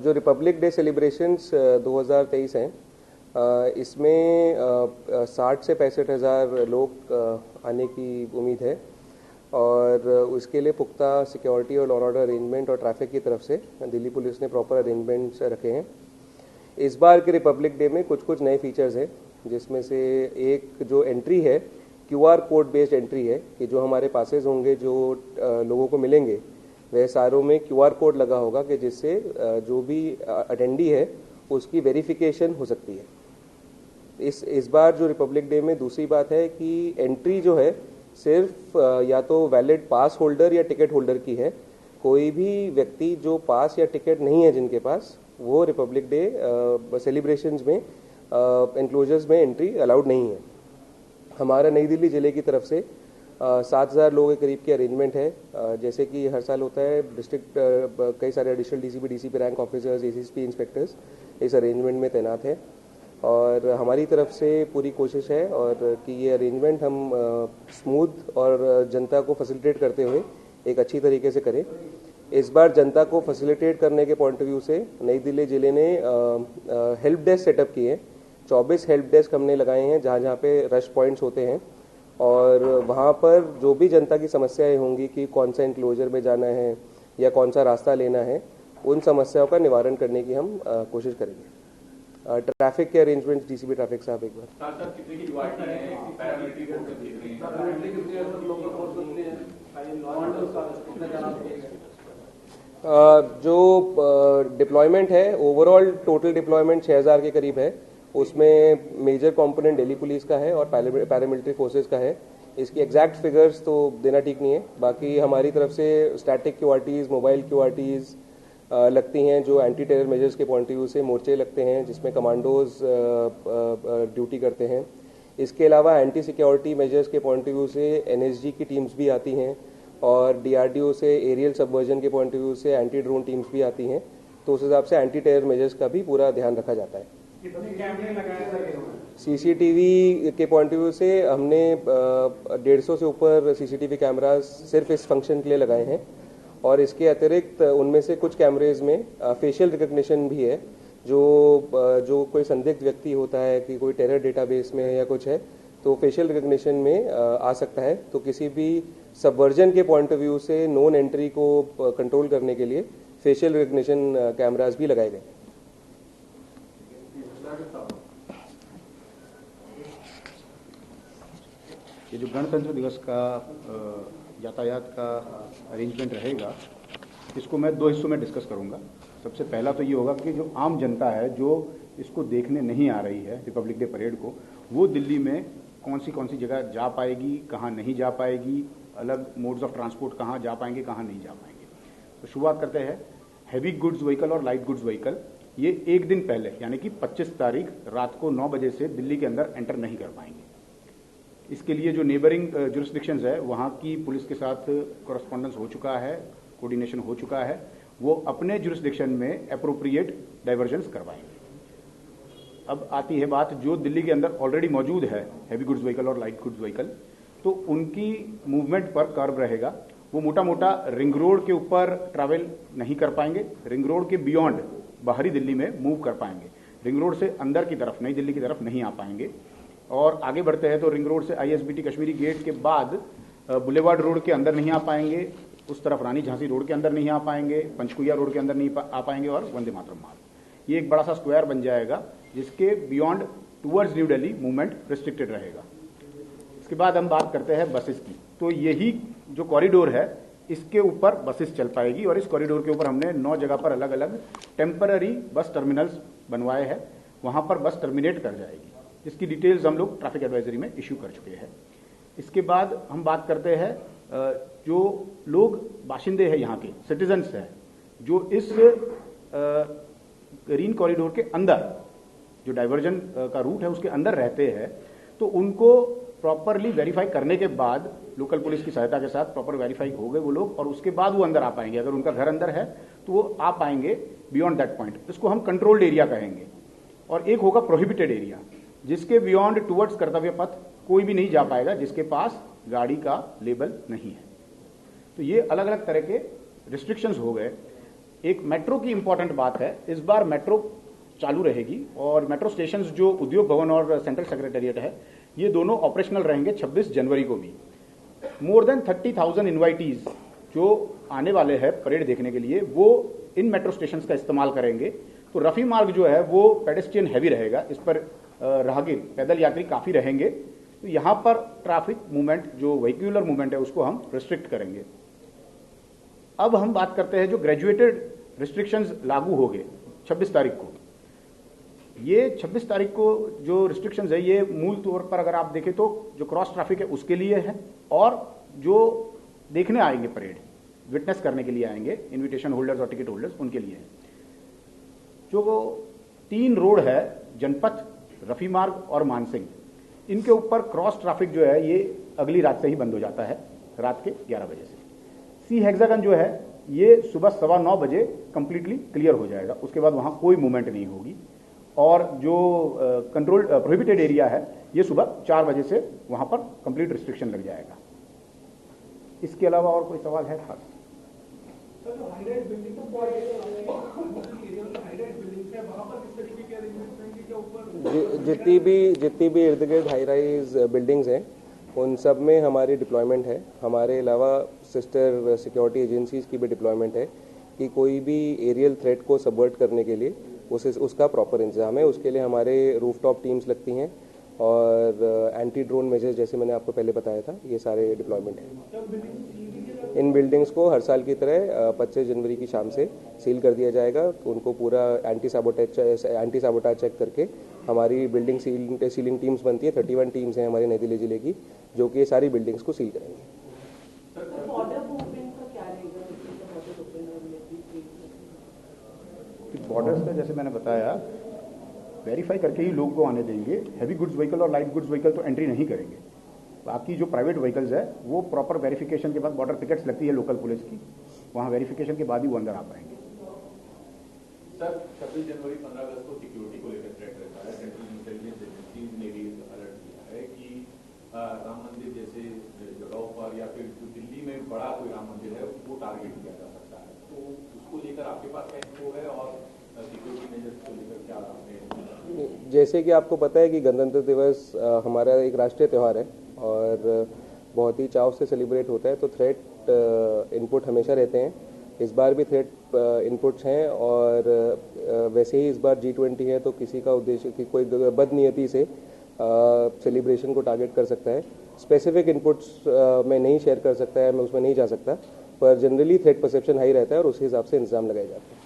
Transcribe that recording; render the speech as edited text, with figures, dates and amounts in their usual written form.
जो Republic day celebrations 2023 हैं, इसमें 60 से 65 हज़ार लोग आने की उम्मीद है और उसके लिए पुख्ता सिक्योरिटी और लॉ एंड ऑर्डर अरेंजमेंट और ट्रैफिक की तरफ से दिल्ली पुलिस ने प्रॉपर अरेंजमेंट्स रखे हैं। इस बार के रिपब्लिक डे में कुछ नए फीचर्स हैं, जिसमें से एक जो एंट्री है QR कोड बेस्ड एंट्री है कि जो हमारे पासेस होंगे, जो लोगों को मिलेंगे, वह सारों में QR कोड लगा होगा कि जिससे जो भी अटेंडी है उसकी वेरिफिकेशन हो सकती है। इस बार जो रिपब्लिक डे में दूसरी बात है कि एंट्री जो है सिर्फ या तो वैलिड पास होल्डर या टिकट होल्डर की है। कोई भी व्यक्ति जो पास या टिकट नहीं है जिनके पास, वो रिपब्लिक डे सेलिब्रेशंस में एनक्लोजर्स में एंट्री अलाउड नहीं है। हमारा नई दिल्ली ज़िले की तरफ से 7,000 लोगों के करीब की अरेंजमेंट है। जैसे कि हर साल होता है, डिस्ट्रिक्ट कई सारे additional DCP rank officers, ACSP inspectors इस अरेंजमेंट में तैनात है और हमारी तरफ से पूरी कोशिश है और कि ये अरेंजमेंट हम स्मूथ और जनता को फैसिलिटेट करते हुए एक अच्छी तरीके से करें। इस बार जनता को फैसिलिटेट करने के पॉइंट ऑफ व्यू से नई दिल्ली ज़िले ने हेल्प डेस्क सेटअप किए हैं। 24 हेल्प डेस्क हमने लगाए हैं जहाँ पे रश पॉइंट्स होते हैं और वहाँ पर जो भी जनता की समस्याएं होंगी कि कौन सा इंक्लोजर में जाना है या कौन सा रास्ता लेना है, उन समस्याओं का निवारण करने की हम कोशिश करेंगे। ट्रैफिक के अरेंजमेंट डीसीपी ट्रैफिक साहब एक बार। जो डिप्लॉयमेंट है, ओवरऑल टोटल डिप्लॉयमेंट 6,000 के करीब है। उसमें मेजर कंपोनेंट दिल्ली पुलिस का है और पैरामिलिट्री फोर्सेस का है। इसकी एग्जैक्ट फिगर्स तो देना ठीक नहीं है। बाकी हमारी तरफ से स्टैटिक क्यूआरटीज, मोबाइल क्यूआरटीज लगती हैं जो एंटी टेरर मेजर्स के पॉइंट ऑफ व्यू से, मोर्चे लगते हैं जिसमें कमांडोज ड्यूटी करते हैं। इसके अलावा एंटी सिक्योरिटी मेजर्स के पॉइंट ऑफ व्यू से एनएसजी की टीम्स भी आती हैं और डीआरडीओ से एरियल सबवर्जन के पॉइंट ऑफ व्यू से एंटी ड्रोन टीम्स भी आती हैं। तो उस हिसाब से एंटी टेरर मेजर्स का भी पूरा ध्यान रखा जाता है। सीसीटीवी के पॉइंट ऑफ व्यू से हमने 150 से ऊपर सीसीटीवी कैमरास सिर्फ इस फंक्शन के लिए लगाए हैं और इसके अतिरिक्त उनमें से कुछ कैमरेज में फेशियल रिकग्निशन भी है। जो कोई संदिग्ध व्यक्ति होता है कि कोई टेरर डेटाबेस में है या कुछ है, तो फेशियल रिकग्निशन में आ सकता है। तो किसी भी सबवर्जन के पॉइंट ऑफ व्यू से नोन एंट्री को कंट्रोल करने के लिए फेशियल रिकग्निशन कैमरास भी लगाए गए। ये जो गणतंत्र दिवस का यातायात का अरेंजमेंट रहेगा, इसको मैं 2 हिस्सों में डिस्कस करूंगा। सबसे पहला तो ये होगा कि जो आम जनता है जो इसको देखने नहीं आ रही है रिपब्लिक डे परेड को, वो दिल्ली में कौन सी जगह जा पाएगी, कहाँ नहीं जा पाएगी, अलग मोड्स ऑफ ट्रांसपोर्ट कहाँ जा पाएंगे, कहाँ नहीं जा पाएंगे। तो शुरुआत करते हैं। हैवी गुड्स व्हीकल और लाइट गुड्स व्हीकल ये एक दिन पहले यानी कि 25 तारीख रात को 9 बजे से दिल्ली के अंदर एंटर नहीं कर पाएंगे। इसके लिए जो नेबरिंग जुरिस्डिक्शंस है वहाँ की पुलिस के साथ कॉरेस्पॉन्डेंस हो चुका है, कोऑर्डिनेशन हो चुका है। वो अपने जुरिस्डिक्शन में अप्रोप्रिएट डाइवर्जन्स करवाएंगे। अब आती है बात जो दिल्ली के अंदर ऑलरेडी मौजूद है, हैवी गुड्स व्हीकल और लाइट गुड्स व्हीकल, तो उनकी मूवमेंट पर कर्व रहेगा। वो मोटा मोटा रिंग रोड के ऊपर ट्रैवल नहीं कर पाएंगे, रिंग रोड के बियॉन्ड बाहरी दिल्ली में मूव कर पाएंगे। रिंग रोड से अंदर की तरफ, नई दिल्ली की तरफ नहीं आ पाएंगे। और आगे बढ़ते हैं तो रिंग रोड से आईएसबीटी कश्मीरी गेट के बाद बुलेवार्ड रोड के अंदर नहीं आ पाएंगे, उस तरफ रानी झांसी रोड के अंदर नहीं आ पाएंगे, पंचकुइया रोड के अंदर नहीं आ पाएंगे और वंदे मातरम मार्ग। ये एक बड़ा सा स्क्वायर बन जाएगा जिसके beyond towards new Delhi movement restricted रहेगा। इसके बाद हम बात करते हैं बसेस की। तो यही जो कॉरिडोर है इसके ऊपर बसेस चल पाएगी और इस कॉरिडोर के ऊपर हमने 9 जगह पर अलग अलग टेम्पररी बस टर्मिनल्स बनवाए हैं, वहां पर बस टर्मिनेट कर जाएगी। इसकी डिटेल्स हम लोग ट्रैफिक एडवाइजरी में इश्यू कर चुके हैं। इसके बाद हम बात करते हैं जो लोग बाशिंदे हैं, यहाँ के सिटीजन्स हैं, जो इस ग्रीन कॉरिडोर के अंदर जो डाइवर्जन का रूट है उसके अंदर रहते हैं, तो उनको प्रॉपरली वेरीफाई करने के बाद लोकल पुलिस की सहायता के साथ प्रॉपर वेरीफाई हो गए वो लोग और उसके बाद वो अंदर आ पाएंगे। अगर उनका घर अंदर है तो वो आ पाएंगे बियॉन्ड दैट पॉइंट। इसको हम कंट्रोल्ड एरिया कहेंगे। और एक होगा प्रोहिबिटेड एरिया, जिसके बियॉन्ड टुवर्ड्स कर्तव्य पथ कोई भी नहीं जा पाएगा जिसके पास गाड़ी का लेबल नहीं है। तो ये अलग अलग तरह के रिस्ट्रिक्शंस हो गए। एक मेट्रो की इंपॉर्टेंट बात है, इस बार मेट्रो चालू रहेगी और मेट्रो स्टेशन जो उद्योग भवन और सेंट्रल सेक्रेटेरिएट है, ये दोनों ऑपरेशनल रहेंगे 26 जनवरी को भी। मोर देन 30,000 इन्वाइटीज जो आने वाले हैं परेड देखने के लिए, वो इन मेट्रो स्टेशन का इस्तेमाल करेंगे। तो रफी मार्ग जो है वो पेडेस्ट्रियन हैवी रहेगा, इस पर राहगीर पैदल यात्री काफी रहेंगे। तो यहाँ पर ट्रैफिक मूवमेंट जो व्हीक्यूलर मूवमेंट है उसको हम रिस्ट्रिक्ट करेंगे। अब हम बात करते हैं जो ग्रेजुएटेड रिस्ट्रिक्शंस लागू हो गए 26 तारीख को। ये 26 तारीख को जो रिस्ट्रिक्शंस है ये मूल तौर पर अगर आप देखें तो जो क्रॉस ट्रैफिक है उसके लिए है, और जो देखने आएंगे परेड, विटनेस करने के लिए आएंगे, इनविटेशन होल्डर्स और टिकट होल्डर्स, उनके लिए है। जो 3 रोड है, जनपथ, रफी मार्ग और मानसिंह, इनके ऊपर क्रॉस ट्रैफिक जो है ये अगली रात से ही बंद हो जाता है, रात के 11 बजे से। सी हेक्सागन जो है ये सुबह 9:15 बजे कंप्लीटली क्लियर हो जाएगा, उसके बाद वहां कोई मूवमेंट नहीं होगी। और जो कंट्रोल प्रोहिबिटेड एरिया है ये सुबह 4 बजे से वहां पर कंप्लीट रिस्ट्रिक्शन लग जाएगा। इसके अलावा और कोई सवाल है खास? जितनी भी इर्द गिर्द हाई राइज बिल्डिंग्स हैं उन सब में हमारी डिप्लॉयमेंट है। हमारे अलावा सिस्टर सिक्योरिटी एजेंसीज की भी डिप्लॉयमेंट है कि कोई भी एरियल थ्रेट को सबवर्ट करने के लिए उसका प्रॉपर इंतजाम है। उसके लिए हमारे रूफटॉप टीम्स लगती हैं और एंटी ड्रोन मेजर्स जैसे मैंने आपको पहले बताया था, ये सारे डिप्लॉयमेंट है। इन बिल्डिंग्स को हर साल की तरह 25 जनवरी की शाम से सील कर दिया जाएगा। उनको पूरा एंटी साबोटाज चेक करके हमारी बिल्डिंग सीलिंग टीम्स बनती है। 31 टीम्स हैं हमारी नई दिल्ली जिले की जो कि ये सारी बिल्डिंग्स को सील करेंगे। बॉर्डर्स पे जैसे मैंने बताया वेरीफाई करके ही लोग को आने देंगे। हैवी गुड्स व्हीकल और लाइट गुड्स व्हीकल तो एंट्री नहीं करेंगे। बाकी जो प्राइवेट व्हीकल्स है वो प्रॉपर वेरिफिकेशन के बाद, बॉर्डर पिकेट्स लगती है लोकल पुलिस की, वहाँ वेरिफिकेशन के बाद ही वो अंदर आ पाएंगे। सर 26 जनवरी 15 अगस्त को सिक्योरिटी को लेकर थ्रेट रहता है। सेंट्रल इंटेलिजेंस एजेंसीज ने भी अलर्ट दिया है कि राम मंदिर जैसे जगहों पर या फिर जो दिल्ली में बड़ा कोई राम मंदिर है वो टारगेट किया जा सकता है। तो उसको लेकर आपके पास क्या इन्फो है और सिक्योरिटी मेजर्स को लेकर क्या आपने? जैसे कि आपको पता है कि गणतंत्र दिवस हमारा एक राष्ट्रीय त्यौहार है और बहुत ही चाव से सेलिब्रेट होता है। तो थ्रेट इनपुट हमेशा रहते हैं। इस बार भी थ्रेट इनपुट्स हैं और वैसे ही इस बार G20 है तो किसी का उद्देश्य कि कोई बदनीयती से सेलिब्रेशन को टारगेट कर सकता है। स्पेसिफिक इनपुट्स मैं नहीं शेयर कर सकता है, मैं उसमें नहीं जा सकता, पर जनरली थ्रेट परसेप्शन हाई रहता है और उस हिसाब से इंतजाम लगाए जाते हैं।